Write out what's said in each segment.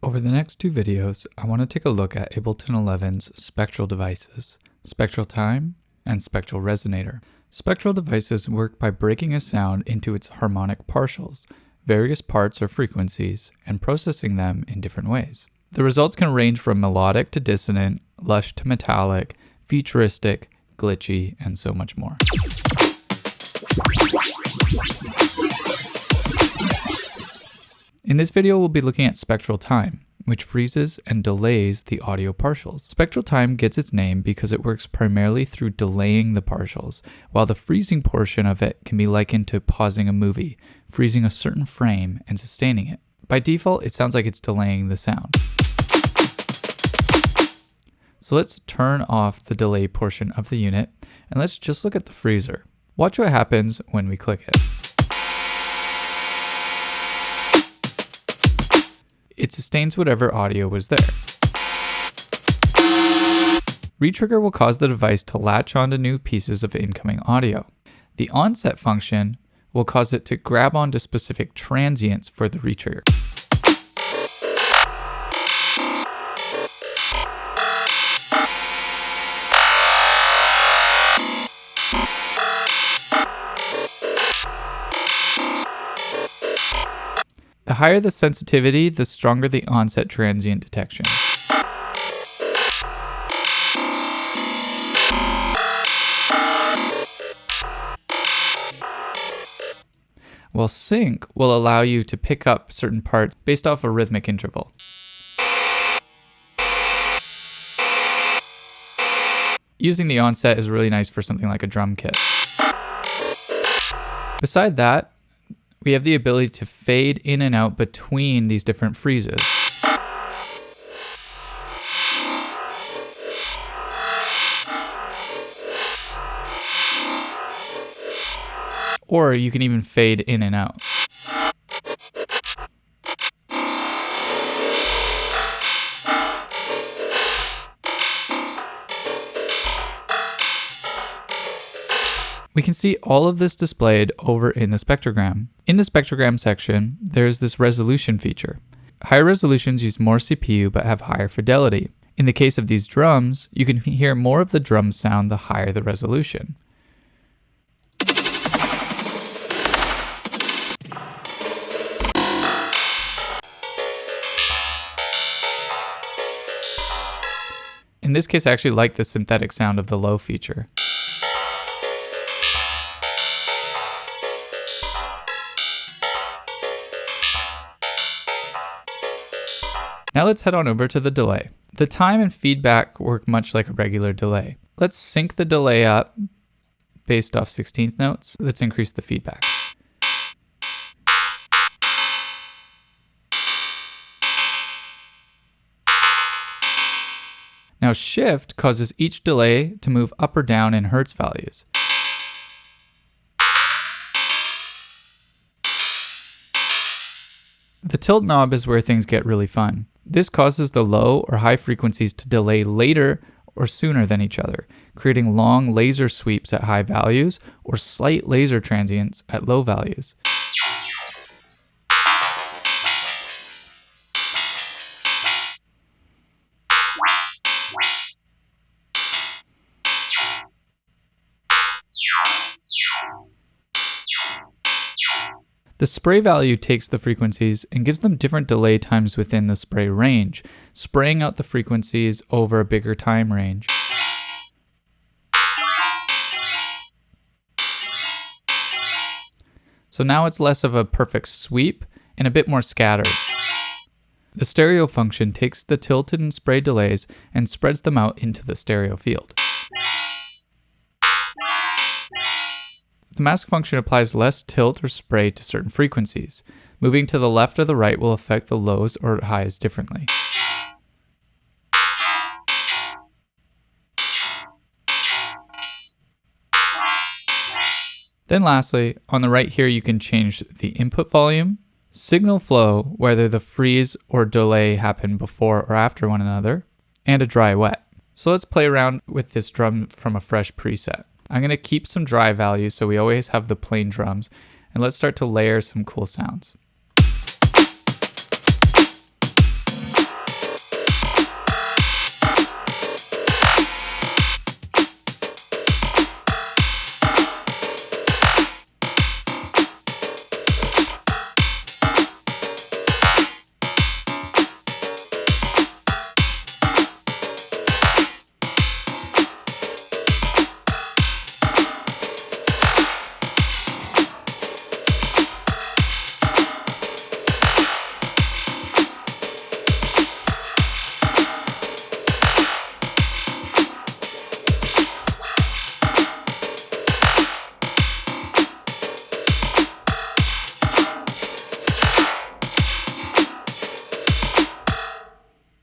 Over the next two videos, I want to take a look at Ableton 11's spectral devices, Spectral Time and Spectral Resonator. Spectral devices work by breaking a sound into its harmonic partials, various parts or frequencies, and processing them in different ways. The results can range from melodic to dissonant, lush to metallic, futuristic, glitchy, and so much more. In this video, we'll be looking at spectral time, which freezes and delays the audio partials. Spectral time gets its name because it works primarily through delaying the partials, while the freezing portion of it can be likened to pausing a movie, freezing a certain frame and sustaining it. By default, it sounds like it's delaying the sound. So let's turn off the delay portion of the unit, and let's just look at the freezer. Watch what happens when we click it. It sustains whatever audio was there. Retrigger will cause the device to latch onto new pieces of incoming audio. The onset function will cause it to grab onto specific transients for the retrigger. The higher the sensitivity, the stronger the onset transient detection. While sync will allow you to pick up certain parts based off a rhythmic interval. Using the onset is really nice for something like a drum kit. Beside that, we have the ability to fade in and out between these different freezes. Or you can even fade in and out. We can see all of this displayed over in the spectrogram. In the spectrogram section, there's this resolution feature. Higher resolutions use more CPU but have higher fidelity. In the case of these drums, you can hear more of the drum sound the higher the resolution. In this case, I actually like the synthetic sound of the low feature. Now let's head on over to the delay. The time and feedback work much like a regular delay. Let's sync the delay up based off 16th notes. Let's increase the feedback. Now shift causes each delay to move up or down in hertz values. The tilt knob is where things get really fun. This causes the low or high frequencies to delay later or sooner than each other, creating long laser sweeps at high values or slight laser transients at low values. The spray value takes the frequencies and gives them different delay times within the spray range, spraying out the frequencies over a bigger time range. So now it's less of a perfect sweep and a bit more scattered. The stereo function takes the tilted and spray delays and spreads them out into the stereo field. The mask function applies less tilt or spray to certain frequencies. Moving to the left or the right will affect the lows or highs differently. Then lastly, on the right here you can change the input volume, signal flow, whether the freeze or delay happen before or after one another, and a dry wet. So let's play around with this drum from a fresh preset. I'm going to keep some dry values so we always have the plain drums, and let's start to layer some cool sounds.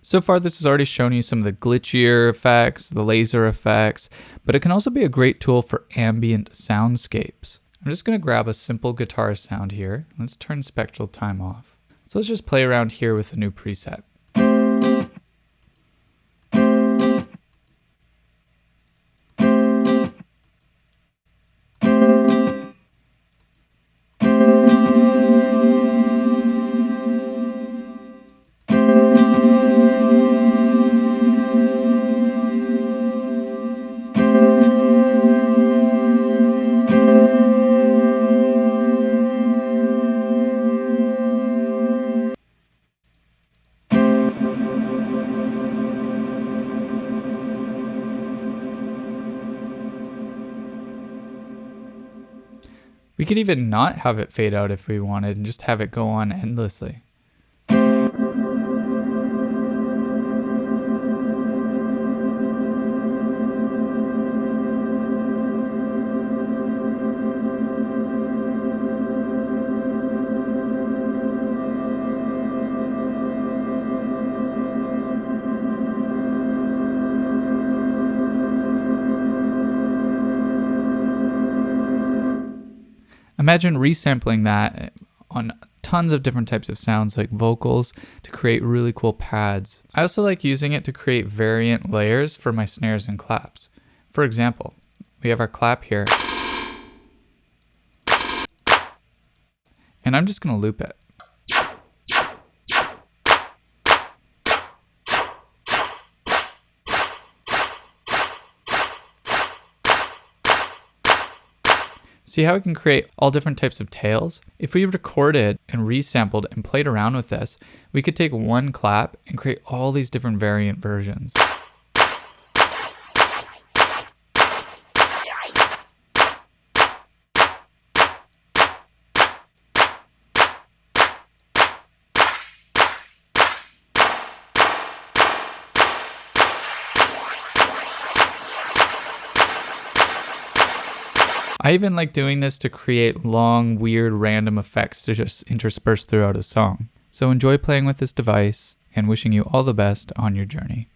So far, this has already shown you some of the glitchier effects, the laser effects, but it can also be a great tool for ambient soundscapes. I'm just going to grab a simple guitar sound here. Let's turn Spectral Time off. So let's just play around here with a new preset. We could even not have it fade out if we wanted and just have it go on endlessly. Imagine resampling that on tons of different types of sounds like vocals to create really cool pads. I also like using it to create variant layers for my snares and claps. For example, we have our clap here, and I'm just going to loop it. See how we can create all different types of tails? If we recorded and resampled and played around with this, we could take one clap and create all these different variant versions. I even like doing this to create long, weird, random effects to just intersperse throughout a song. So enjoy playing with this device, and wishing you all the best on your journey.